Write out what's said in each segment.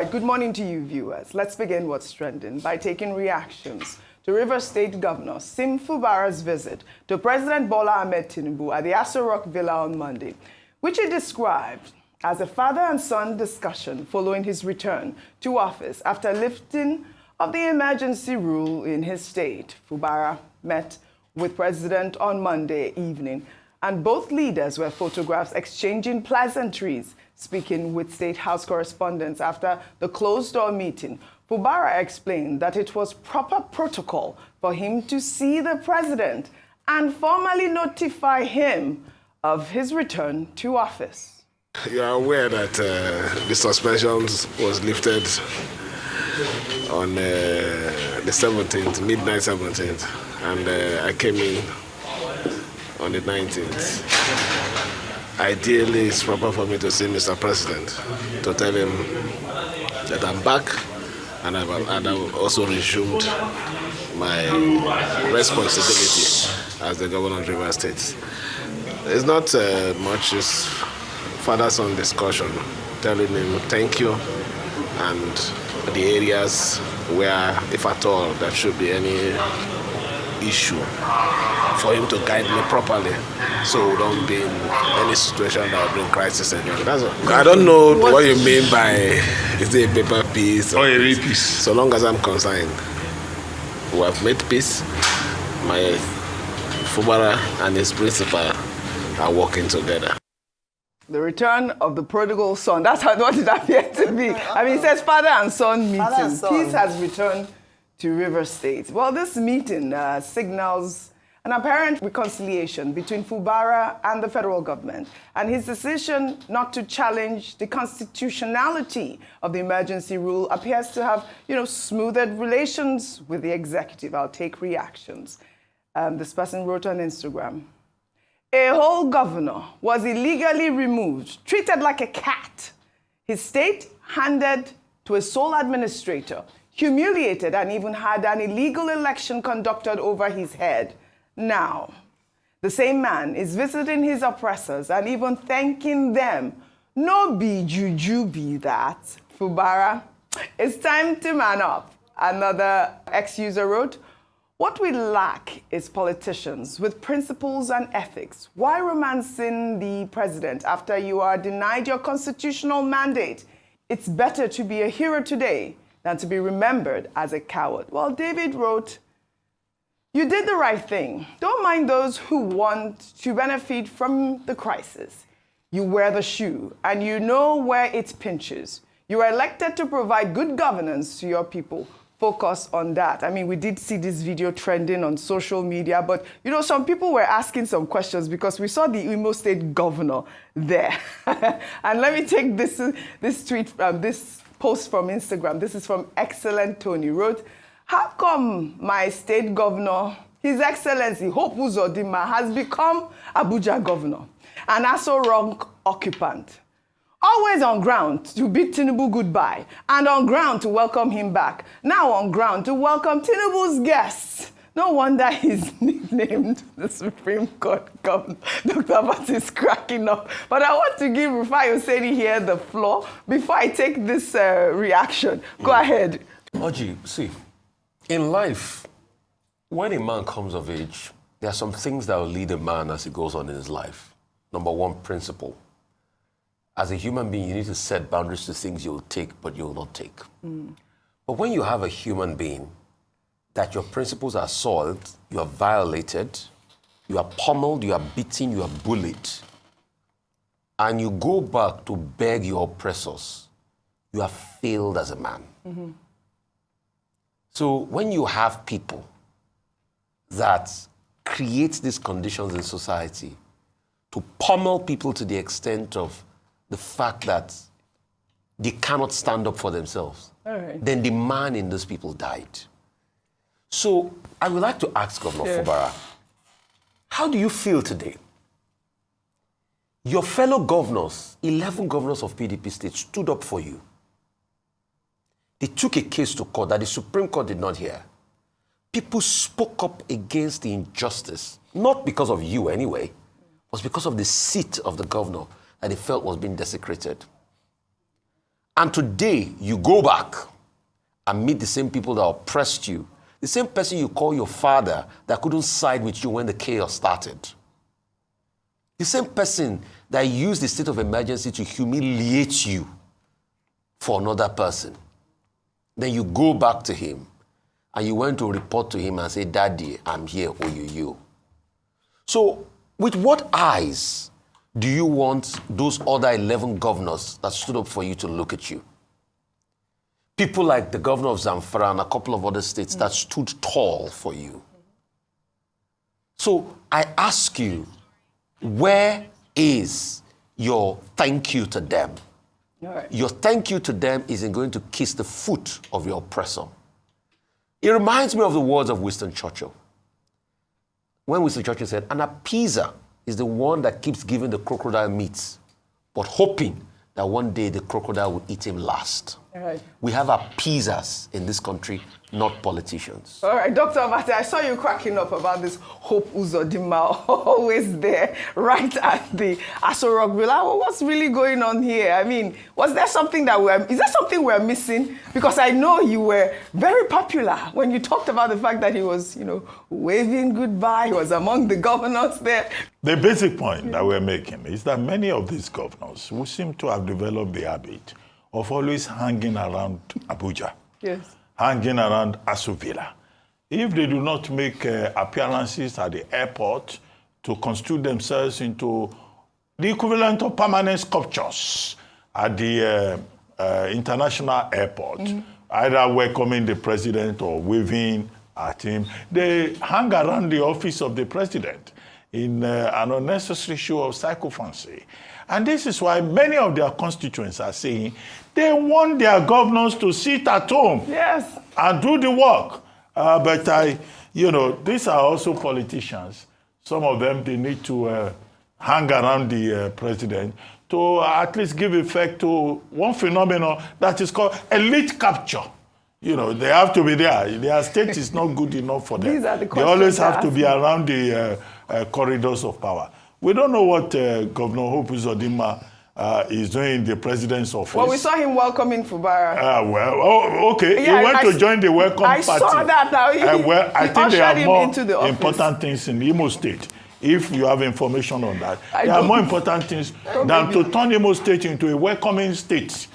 right, good morning to you, viewers. Let's begin what's trending by taking reactions to Rivers State Governor Sim Fubara's visit to President Bola Ahmed Tinubu at the Aso Rock Villa on Monday, which he described as a father and son discussion following his return to office after lifting of the emergency rule in his state. Fubara met with President on Monday evening, and both leaders were photographed exchanging pleasantries. Speaking with State House correspondents after the closed-door meeting, Fubara explained that it was proper protocol for him to see the president and formally notify him of his return to office. You are aware that the suspension was lifted on the 17th, midnight 17th, and I came in on the 19th. Ideally, it's proper for me to see Mr. President to tell him that I'm back and I've also resumed my responsibility as the governor of Rivers State. It's not much, it's father-son discussion, telling him thank you and the areas where, if at all, there should be any issue, for him to guide me properly so we don't be in any situation that will bring crisis again. That's all. I don't know what you mean by is it a paper peace or a real peace. So long as I'm concerned, we have made peace. My Fubara and his principal are working together. The return of the prodigal son. That's what it appeared to be. I mean, it says father and son meeting. Peace has returned to Rivers State. Well, this meeting signals an apparent reconciliation between Fubara and the federal government, and his decision not to challenge the constitutionality of the emergency rule appears to have, smoothed relations with the executive. I'll take reactions. This person wrote on Instagram, "A whole governor was illegally removed, treated like a cat. His state handed to a sole administrator, humiliated, and even had an illegal election conducted over his head. Now, the same man is visiting his oppressors and even thanking them. No be juju be that. Fubara, it's time to man up." Another ex-user wrote, "What we lack is politicians with principles and ethics. Why romancing the president after you are denied your constitutional mandate? It's better to be a hero today than to be remembered as a coward." Well, David wrote, "You did the right thing. Don't mind those who want to benefit from the crisis. You wear the shoe and you know where it pinches. You are elected to provide good governance to your people. Focus on that." I mean, we did see this video trending on social media, but, some people were asking some questions because we saw the Imo State governor there. And let me take this tweet, this post from Instagram. This is from Excellent Tony. Wrote, "How come my state governor, His Excellency Hope Uzodinma, has become Abuja governor, an Aso Rock occupant? Always on ground to bid Tinubu goodbye, and on ground to welcome him back. Now on ground to welcome Tinubu's guests. No wonder he's nicknamed the Supreme Court governor." Dr. Abati is cracking up. But I want to give Rufai Oseni here the floor before I take this reaction. Go ahead. Oji, see, in life, when a man comes of age, there are some things that will lead a man as he goes on in his life. Number one, principle. As a human being, you need to set boundaries to things you'll take, but you'll not take. But when you have a human being that your principles are soiled, you are violated, you are pummeled, you are beaten, you are bullied, and you go back to beg your oppressors, you have failed as a man. So when you have people that create these conditions in society to pummel people to the extent of the fact that they cannot stand up for themselves, then the man in those people died. So I would like to ask Governor Fubara, how do you feel today? Your fellow governors, 11 governors of PDP states, stood up for you. They took a case to court that the Supreme Court did not hear. People spoke up against the injustice, not because of you anyway, was because of the seat of the governor that they felt was being desecrated. And today, you go back and meet the same people that oppressed you, the same person you call your father that couldn't side with you when the chaos started, the same person that used the state of emergency to humiliate you for another person. Then you go back to him and you went to report to him and say, Daddy, I'm here, you. So with what eyes do you want those other 11 governors that stood up for you to look at you? People like the governor of Zamfara and a couple of other states that stood tall for you. So I ask you, where is your thank you to them? Right. Your thank you to them isn't going to kiss the foot of your oppressor. It reminds me of the words of Winston Churchill. When Winston Churchill said, an appeaser is the one that keeps giving the crocodile meat, but hoping that one day the crocodile will eat him last. Right. We have appeasers in this country, not politicians. All right, Dr. Abati, I saw you cracking up about this Hope Uzodinma, always there, right at the Aso Rock Villa. What's really going on here? I mean, is there something we're missing? Because I know you were very popular when you talked about the fact that he was, waving goodbye. He was among the governors there. The basic point that we're making is that many of these governors who seem to have developed the habit of always hanging around Abuja. Yes. Hanging around Aso Villa. If they do not make appearances at the airport to constitute themselves into the equivalent of permanent sculptures at the international airport, either welcoming the president or waving at him, they hang around the office of the president in an unnecessary show of sycophancy. And this is why many of their constituents are saying they want their governors to sit at home and do the work. But these are also politicians. Some of them, they need to hang around the president to at least give effect to one phenomenon that is called elite capture. They have to be there. Their state is not good enough for them. These are the they always have to asking. be around the corridors of power. We don't know what Governor Hope Uzodinma is doing in the president's office. Well, we saw him welcoming Fubara. Okay. Yeah, he went to join the welcome party. I saw that now. I think there are more the important things in Imo State. If you have information on that, there are more important things than to turn Imo State into a welcoming state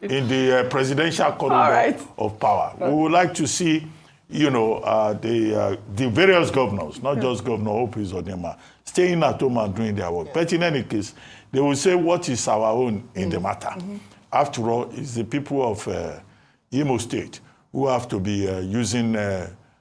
in the presidential corridor of power. We would like to see, the various governors, not just Governor Hope Uzodinma, staying at home and doing their work. But in any case, they will say, what is our own in the matter? After all, it's the people of Imo State who have to be using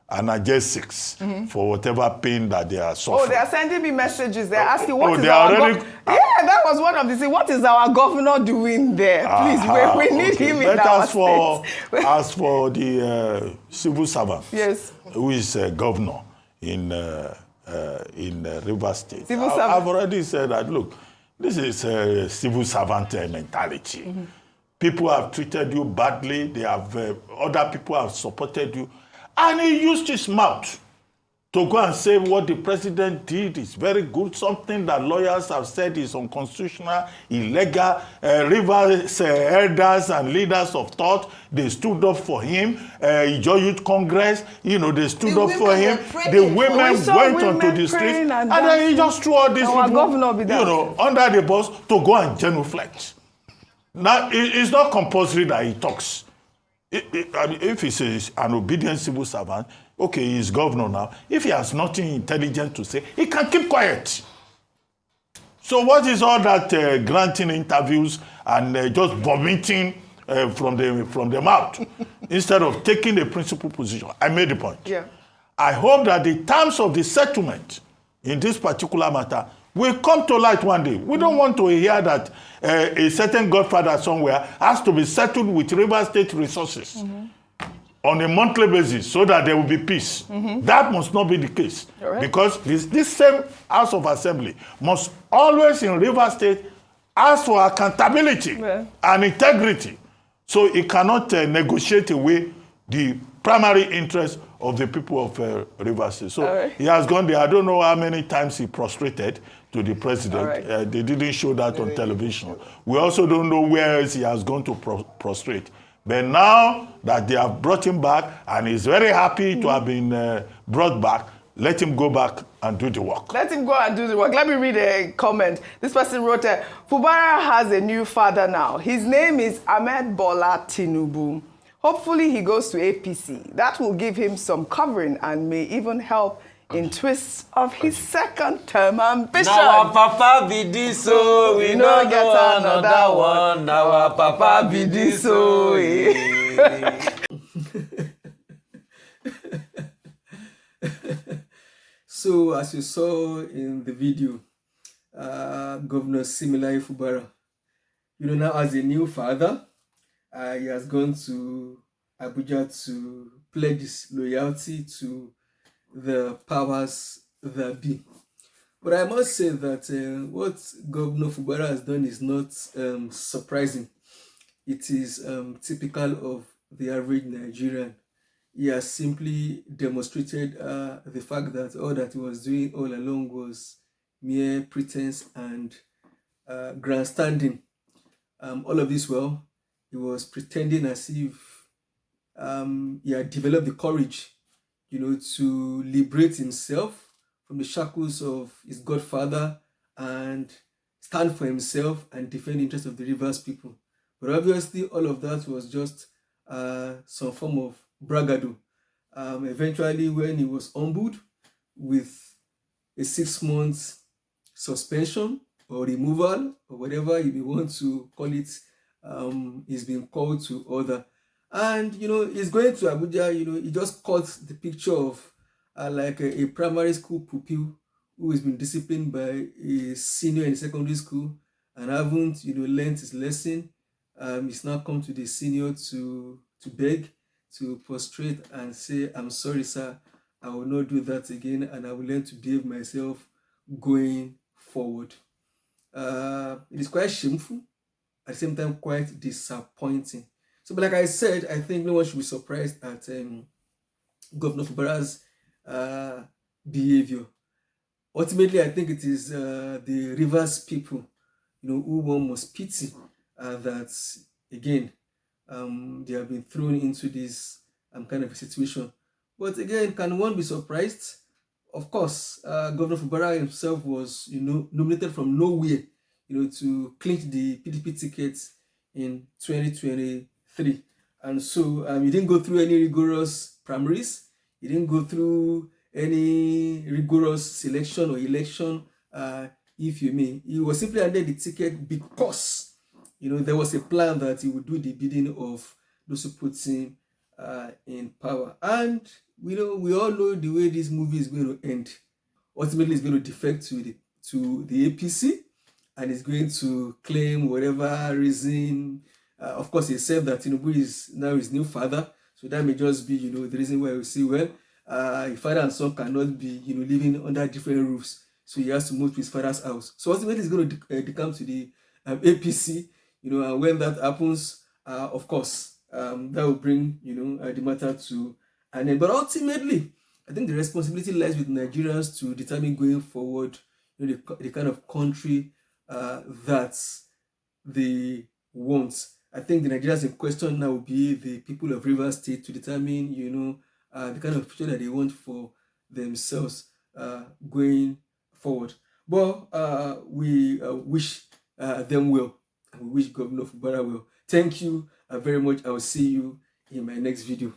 analgesics for whatever pain that they are suffering. Oh, they are sending me messages. They're asking, what is our governor? Yeah, that was one of the things. What is our governor doing there? Please, we need him in our state. As for the civil servant, who is governor in Rivers State, I've already said that, look, this is a civil servant mentality. People have treated you badly. Other people have supported you. And he used his mouth to go and say what the president did is very good, something that lawyers have said is unconstitutional, illegal. Rivers elders and leaders of thought, they stood up for him. Ijo Youth Congress, they stood up for him. The women went onto the streets, and then he just threw all these people, under the bus to go and genuflect. Now, it's not compulsory that he talks. If he's an obedient civil servant, okay, he's governor now. If he has nothing intelligent to say, he can keep quiet. So what is all that granting interviews and just vomiting from the mouth instead of taking a principled position? I made the point. Yeah. I hope that the terms of the settlement in this particular matter will come to light one day. We don't want to hear that a certain godfather somewhere has to be settled with River State resources on a monthly basis so that there will be peace. That must not be the case. Because this same House of Assembly must always in River State ask for accountability and integrity. So it cannot negotiate away the primary interest of the people of Rivers State. So he has gone there. I don't know how many times he prostrated to the president. They didn't show that on television. We also don't know where else he has gone to prostrate. But now that they have brought him back, and he's very happy to have been brought back, let him go back and do the work. Let him go and do the work. Let me read a comment. This person wrote, Fubara has a new father now. His name is Ahmed Bola Tinubu. Hopefully he goes to APC. That will give him some covering and may even help in twists of his second term ambition. Now our papa be this, so we no get another one. Now our papa be this, so. So, as you saw in the video, Governor Similai Fubara, now as a new father, he has gone to Abuja to pledge his loyalty to the powers that be. But I must say that what Governor Fubara has done is not surprising. It is typical of the average Nigerian. He has simply demonstrated the fact that all that he was doing all along was mere pretense and grandstanding. All of this while, he was pretending as if he had developed the courage, to liberate himself from the shackles of his godfather and stand for himself and defend the interests of the Rivers people. But obviously, all of that was just some form of bragado. Eventually, when he was humbled with a 6-month suspension or removal or whatever you want to call it, he's been called to order. And, he's going to Abuja, he just caught the picture of like a primary school pupil who has been disciplined by a senior in secondary school and haven't, learned his lesson. He's now come to the senior to beg, to prostrate and say, I'm sorry, sir, I will not do that again and I will learn to behave myself going forward. It is quite shameful, at the same time quite disappointing. So, but like I said, I think no one should be surprised at Governor Fubara's behavior. Ultimately, I think it is the Rivers people, who one must pity that, again, they have been thrown into this kind of a situation. But again, can one be surprised? Of course, Governor Fubara himself was, nominated from nowhere, to clinch the PDP tickets in 2023. And so he didn't go through any rigorous primaries. He didn't go through any rigorous selection or election, if you may. He was simply handed the ticket because, there was a plan that he would do the bidding of those who put him in power. And we all know the way this movie is going to end. Ultimately, it's going to defect to the APC, and it's going to claim whatever reason. Of course, he said that Tinubu is now his new father, so that may just be, the reason why we say, well, his father and son cannot be, living under different roofs, so he has to move to his father's house. So ultimately, it's going to decamp to the APC, and when that happens, of course, that will bring, the matter to an end. But ultimately, I think the responsibility lies with Nigerians to determine going forward, the kind of country that they want. I think the Nigerians in question now will be the people of Rivers State to determine, the kind of future that they want for themselves going forward. But we wish them well, and we wish Governor Fubara well. Thank you very much. I will see you in my next video.